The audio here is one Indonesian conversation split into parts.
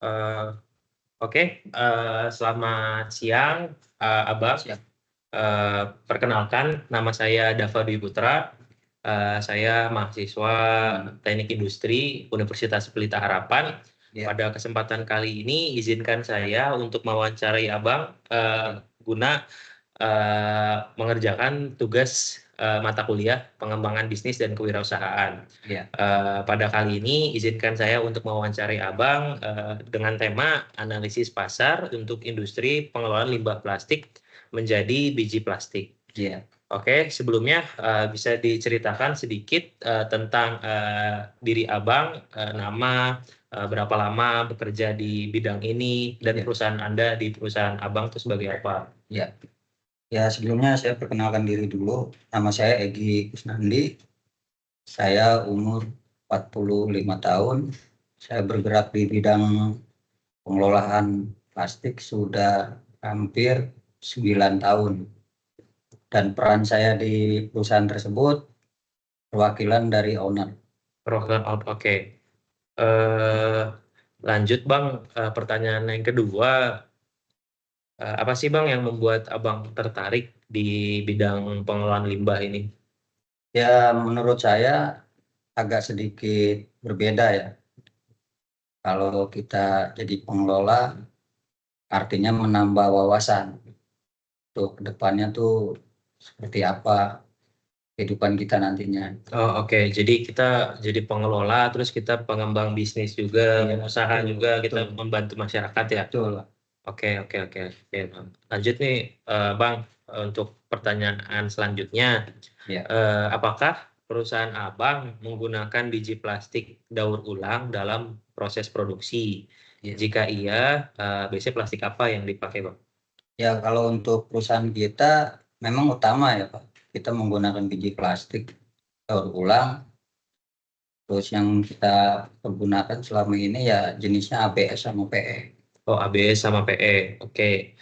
Eh, Oke, selamat siang, Abang. Siap. Perkenalkan, nama saya Dava Dwi Putra. Saya mahasiswa Teknik Industri Universitas Pelita Harapan. Ya. Pada kesempatan kali ini, izinkan saya untuk mewawancarai Abang guna mengerjakan tugas mata kuliah pengembangan bisnis dan kewirausahaan. Ya. Pada kali ini izinkan saya untuk mewawancarai Abang dengan tema analisis pasar untuk industri pengelolaan limbah plastik menjadi biji plastik. Ya. Oke, sebelumnya bisa diceritakan sedikit tentang diri Abang, nama, berapa lama bekerja di bidang ini, dan perusahaan Anda di perusahaan Abang itu sebagai apa? Ya. Ya, sebelumnya saya perkenalkan diri dulu. Nama saya Egy Kusnandi. Saya umur 45 tahun. Saya bergerak di bidang pengelolaan plastik sudah hampir 9 tahun. Dan peran saya di perusahaan tersebut perwakilan dari owner. Perwakilan out, oke. Lanjut Bang, pertanyaan yang kedua, apa sih Bang yang membuat Abang tertarik di bidang pengelolaan limbah ini? Ya, menurut saya agak sedikit berbeda ya. Kalau kita jadi pengelola, artinya menambah wawasan untuk kedepannya tuh seperti apa kehidupan kita nantinya. Oh, oke. Jadi kita jadi pengelola, terus kita pengembang bisnis juga, Iya, usaha betul, juga, kita betul. membantu masyarakat ya. Betul. Oke, Bang. Lanjut nih, Bang, untuk pertanyaan selanjutnya. Ya. Apakah perusahaan Abang menggunakan biji plastik daur ulang dalam proses produksi? Ya. Jika iya, biasanya plastik apa yang dipakai, Bang? Ya, kalau untuk perusahaan kita memang utama ya Pak, kita menggunakan biji plastik daur ulang. Terus yang kita pergunakan selama ini ya jenisnya ABS sama PE. Oh, ABS sama PE. Oke.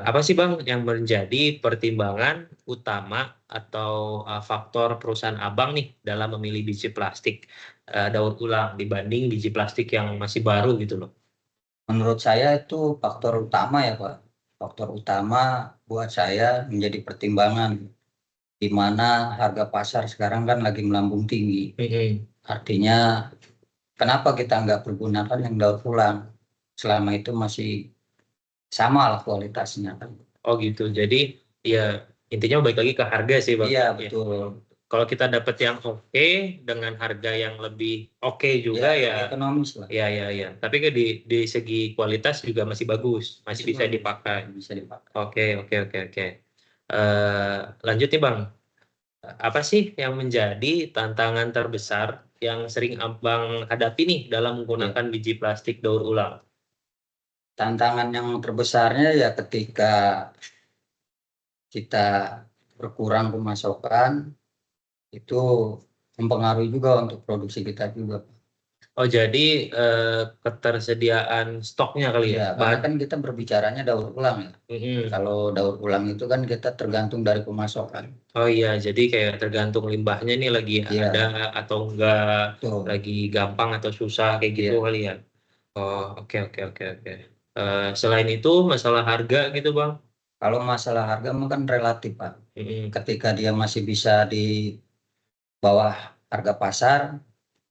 Apa sih Bang yang menjadi pertimbangan utama atau faktor perusahaan Abang nih dalam memilih biji plastik daur ulang dibanding biji plastik yang masih baru gitu loh? Menurut saya itu faktor utama ya Pak. Faktor utama buat saya menjadi pertimbangan di mana harga pasar sekarang kan lagi melambung tinggi. Artinya kenapa kita nggak pergunakan yang daur ulang? Selama itu masih sama lah kualitasnya kan. Oh gitu. Jadi ya intinya balik lagi ke harga sih Bang. Iya, Ya. betul. Kalau kita dapat yang oke dengan harga yang lebih oke juga ya, ekonomis lah. ya. Tapi kan di segi kualitas juga masih bagus, masih bisa dipakai. Bisa dipakai. Oke. Lanjut nih Bang. Apa sih yang menjadi tantangan terbesar yang sering Abang hadapi nih dalam menggunakan biji plastik daur ulang? Tantangan yang terbesarnya ya ketika kita berkurang pemasukan, itu mempengaruhi juga untuk produksi kita juga. Oh jadi ketersediaan stoknya kali ya? Iya, karena kan kita berbicaranya daur ulang ya. Kalau daur ulang itu kan kita tergantung dari pemasukan. Oh iya, jadi kayak tergantung limbahnya nih lagi ada atau enggak, Betul. lagi gampang atau susah kayak gitu kali ya. Oh, oke. Selain itu masalah harga gitu Bang? Kalau masalah harga kan relatif Pak. Ketika dia masih bisa di bawah harga pasar,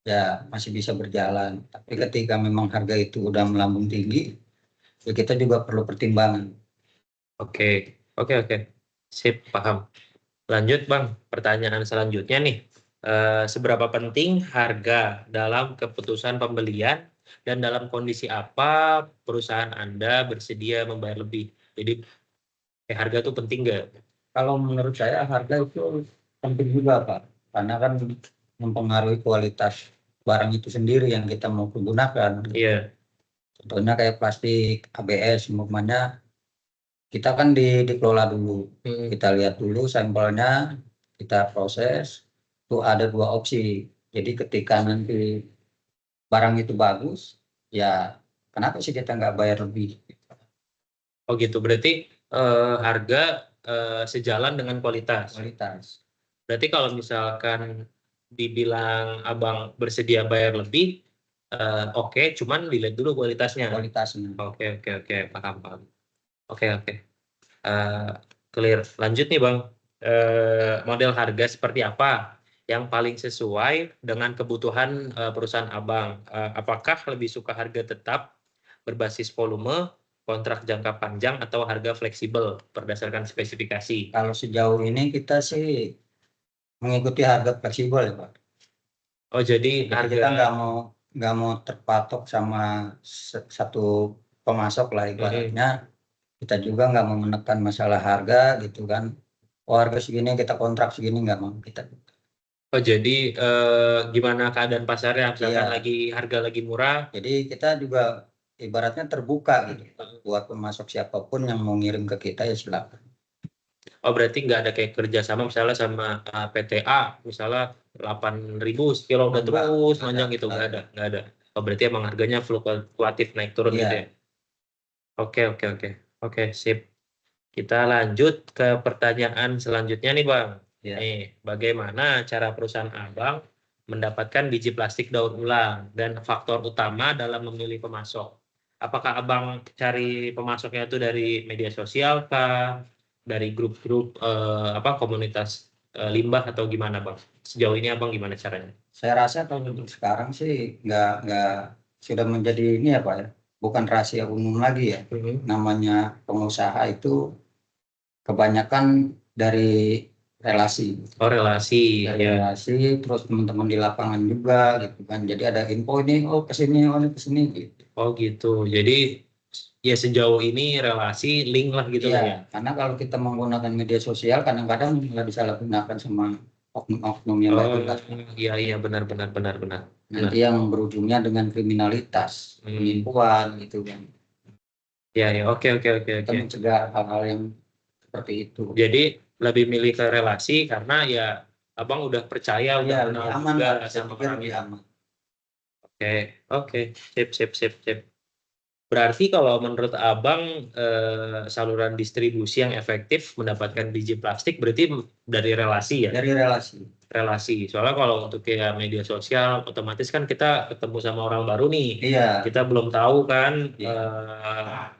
ya masih bisa berjalan. Tapi ketika memang harga itu udah melambung tinggi, ya kita juga perlu pertimbangan. Oke. Sip, paham. Lanjut Bang, pertanyaan selanjutnya nih. Seberapa penting harga dalam keputusan pembelian dan dalam kondisi apa perusahaan Anda bersedia membayar lebih? Jadi harga tuh penting nggak? Kalau menurut saya harga itu penting juga Pak, karena kan mempengaruhi kualitas barang itu sendiri yang kita mau gunakan. Iya. Contohnya kayak plastik ABS, umpamanya kita kan dikelola dulu, kita lihat dulu sampelnya, kita proses. Itu ada dua opsi. Jadi ketika nanti barang itu bagus, ya kenapa sih kita nggak bayar lebih? Oh gitu, berarti harga sejalan dengan kualitas. Berarti kalau misalkan dibilang Abang bersedia bayar lebih, oke, cuman dilihat dulu kualitasnya. kualitasnya. Oke, paham. Oke. Clear. Lanjut nih Bang. Model harga seperti apa yang paling sesuai dengan kebutuhan perusahaan Abang? Apakah lebih suka harga tetap berbasis volume, kontrak jangka panjang, atau harga fleksibel berdasarkan spesifikasi? Kalau sejauh ini kita sih mengikuti harga fleksibel ya Pak. Oh, jadi Jadi kita nggak mau terpatok sama satu pemasok lah ibaratnya. Kita juga nggak mau menekan masalah harga gitu kan. Oh harga segini kita kontrak segini nggak mau kita. Oh, jadi gimana keadaan pasarnya? Misalkan Iya. harga lagi murah. Jadi kita juga ibaratnya terbuka gitu buat pemasok siapapun yang mau ngirim ke kita ya silakan. Oh, berarti nggak ada kayak kerjasama misalnya sama PTA, misalnya 8.000 sekilo udah Enggak, terus enggak panjang gitu, nggak ada. Oh, berarti emang harganya fluktuatif naik turun gitu ya? Iya, Oke, sip. Kita lanjut ke pertanyaan selanjutnya nih Bang. iya. Bagaimana cara perusahaan Abang mendapatkan biji plastik daur ulang dan faktor utama dalam memilih pemasok? Apakah Abang cari pemasoknya itu dari media sosial kah? Dari grup-grup komunitas limbah atau gimana Bang? Sejauh ini Abang gimana caranya? Saya rasa kalau untuk sekarang sih nggak sudah menjadi ini ya Pak ya. Bukan rahasia umum lagi ya. Namanya pengusaha itu kebanyakan dari relasi. Oh, relasi. Dari Ya. relasi, terus teman-teman di lapangan juga gitu kan. Jadi ada info ini, oh kesini, oh ini kesini gitu. Oh gitu. Jadi ya sejauh ini relasi link lah gitu Iya, lah ya. karena kalau kita menggunakan media sosial kadang-kadang nggak disalahgunakan sama oknum-oknum yang nggak Oh jelas. iya benar. Nanti yang berujungnya dengan kriminalitas, penipuan gitu kan. Ya, oke. Kita mencegah hal-hal yang seperti itu. Jadi lebih milih ke relasi karena ya abang udah percaya, udah Iya, kenal lebih aman juga lah, saya sama pikir lebih orangnya. aman. Oke, sip. Berarti kalau menurut abang saluran distribusi yang efektif mendapatkan biji plastik berarti dari relasi ya? Dari relasi. Relasi. Soalnya kalau untuk kayak media sosial, otomatis kan kita ketemu sama orang baru nih. Iya. Kita belum tahu kan Iya.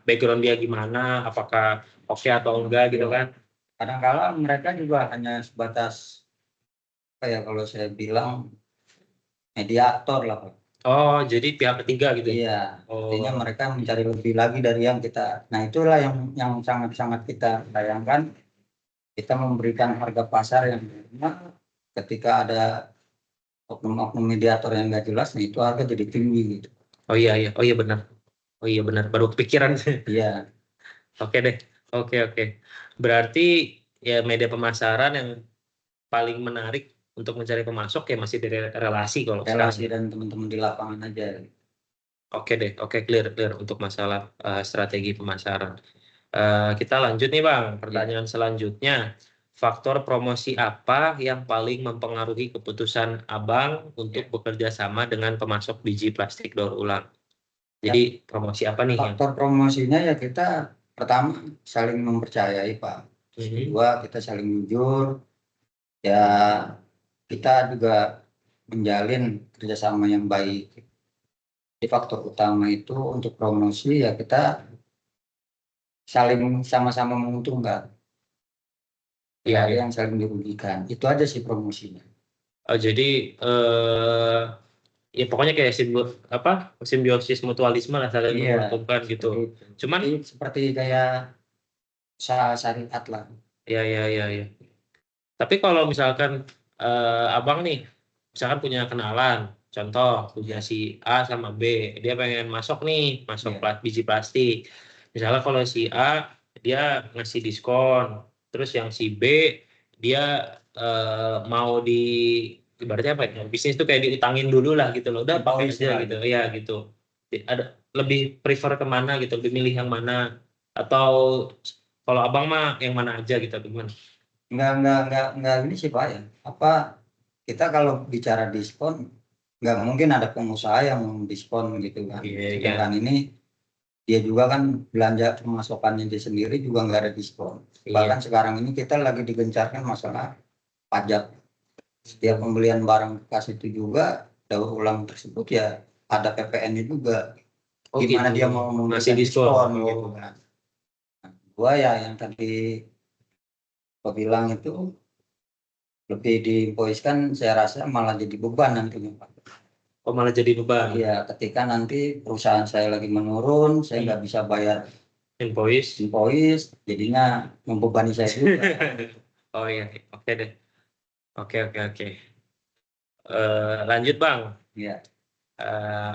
background dia gimana, apakah oke atau enggak gitu kan. Kadang-kala mereka juga hanya sebatas kayak kalau saya bilang mediator lah Pak. Oh, jadi pihak ketiga gitu ya? Iya, artinya Oh, mereka mencari lebih lagi dari yang kita. Nah itulah yang sangat-sangat kita sayangkan. Kita memberikan harga pasar yang memang ketika ada oknum-oknum mediator yang nggak jelas, nah itu harga jadi tinggi gitu. oh iya benar. Oh iya benar, baru kepikiran. Iya, Oke deh, oke. Berarti ya media pemasaran yang paling menarik untuk mencari pemasok ya masih dari relasi kalau sekarang relasi ya. dan teman-teman di lapangan aja. Oke deh, clear untuk masalah strategi pemasaran. Kita lanjut nih Bang, pertanyaan selanjutnya. Faktor promosi apa yang paling mempengaruhi keputusan Abang untuk bekerja sama dengan pemasok biji plastik daur ulang? Ya, Jadi promosi apa nih yang? faktor promosinya ya kita pertama saling mempercayai Pak. Kedua kita saling jujur. Ya kita juga menjalin kerjasama yang baik. Di faktor utama itu untuk promosi ya kita saling sama-sama menguntungkan. Tidak ada Iya. yang saling dirugikan. Itu aja sih promosinya. Oh, jadi ya pokoknya kayak simbiosis mutualisme lah, saling Iya, menguntungkan gitu. seperti itu. Cuman Jadi seperti kayak usaha syariat lah. ya. Tapi kalau misalkan abang nih, misalkan punya kenalan, contoh punya si A sama B, dia pengen masuk nih, Iya. biji plastik. Misalnya kalau si A dia ngasih diskon, terus yang si B dia mau ibaratnya apa ya? Bisnis tuh kayak diutangin dulu lah gitu loh, udah pakai Dipolis aja lah gitu, gitu. ya gitu. Ada lebih prefer kemana gitu, lebih milih yang mana? Atau kalau abang mah yang mana aja gitu, gimana? Enggak ini sih Pak ya. Apa kita kalau bicara diskon nggak mungkin ada pengusaha yang diskon gitu kan. Iya. Sedangkan ini dia juga kan belanja pemasukannya dia sendiri juga nggak ada diskon. Bahkan Iya. sekarang ini kita lagi digencarkan masalah pajak. Setiap pembelian barang bekas itu juga daur ulang tersebut ya ada PPN-nya juga. Oh Gimana gitu. dia mau Masih memberikan diskon. diskon Oh. gitu kan. Nah, gua ya yang tadi gua bilang itu lebih diinvoice-kan, saya rasa malah jadi beban nantinya Pak. Oh malah jadi beban. Iya, ketika nanti perusahaan saya lagi menurun, saya nggak bisa bayar Invoice. jadinya membebani saya juga. Oh iya, oke deh. Oke. Lanjut Bang. Iya.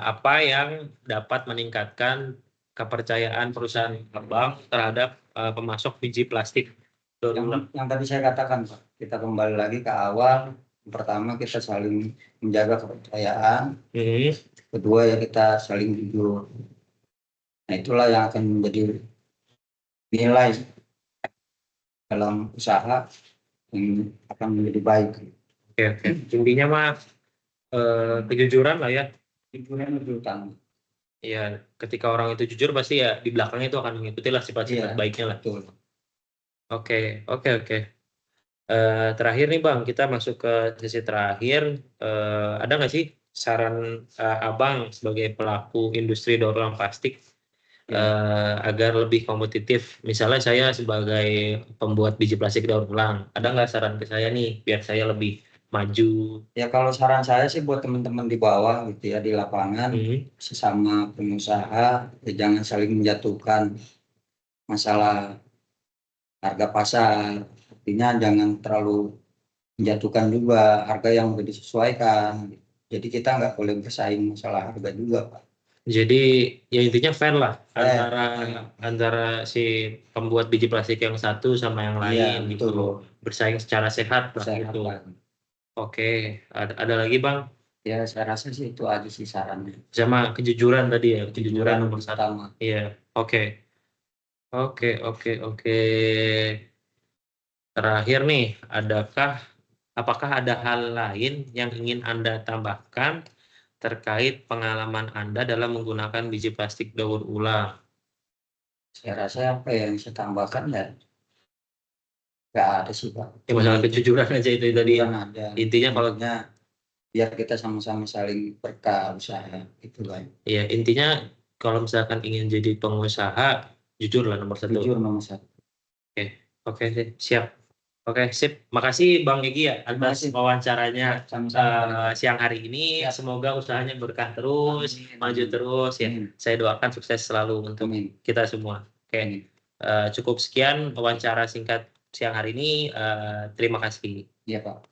Apa yang dapat meningkatkan kepercayaan perusahaan Abang terhadap pemasok biji plastik daur ulang? Yang tadi saya katakan Pak, kita kembali lagi ke awal. Pertama kita saling menjaga kepercayaan, kedua ya kita saling jujur. Nah itulah yang akan menjadi nilai dalam usaha yang akan menjadi baik. Oke. Intinya mah kejujuran lah ya. Kejujuran lebih utama. Ya, ketika orang itu jujur pasti ya di belakangnya itu akan mengikuti lah sifat-sifat Iya, baiknya lah. betul. Oke. Terakhir nih Bang, kita masuk ke sesi terakhir. Ada nggak sih saran Abang sebagai pelaku industri daur ulang plastik agar lebih kompetitif? Misalnya saya sebagai pembuat biji plastik daur ulang, ada nggak saran ke saya nih biar saya lebih maju? Ya kalau saran saya sih buat teman-teman di bawah gitu ya, di lapangan, sesama pengusaha, ya jangan saling menjatuhkan masalah harga pasar. Artinya jangan terlalu menjatuhkan juga harga yang udah disesuaikan. Jadi kita nggak boleh bersaing masalah harga juga, Pak. Jadi ya intinya fair lah Fair. antara si pembuat biji plastik yang satu sama yang Iya, lain betul. gitu. Bersaing secara sehat lah Sehat, gitu. Pak. Oke, ada lagi Bang? Ya saya rasa sih itu aja sih sarannya. Sama kejujuran tadi ya, kejujuran nomor satu. utama. Iya, oke. Terakhir nih, apakah ada hal lain yang ingin Anda tambahkan terkait pengalaman Anda dalam menggunakan biji plastik daur ulang? Saya rasa apa yang saya tambahkan ya nggak ada sih Pak. Ya masalah kejujuran aja itu tadi. Ada. Intinya kalau biar kita sama-sama saling berkah usaha gitu kan. ya intinya kalau misalkan ingin jadi pengusaha, jujur lah nomor satu. Jujur nomor satu. Oke, siap. Oke, sip. Makasih Bang Egy ya atas wawancaranya siang hari ini. Ya. Semoga usahanya berkah terus, maju terus ya. Saya doakan sukses selalu untuk kita semua. Oke. Cukup sekian wawancara singkat siang hari ini. Terima kasih. Iya Pak.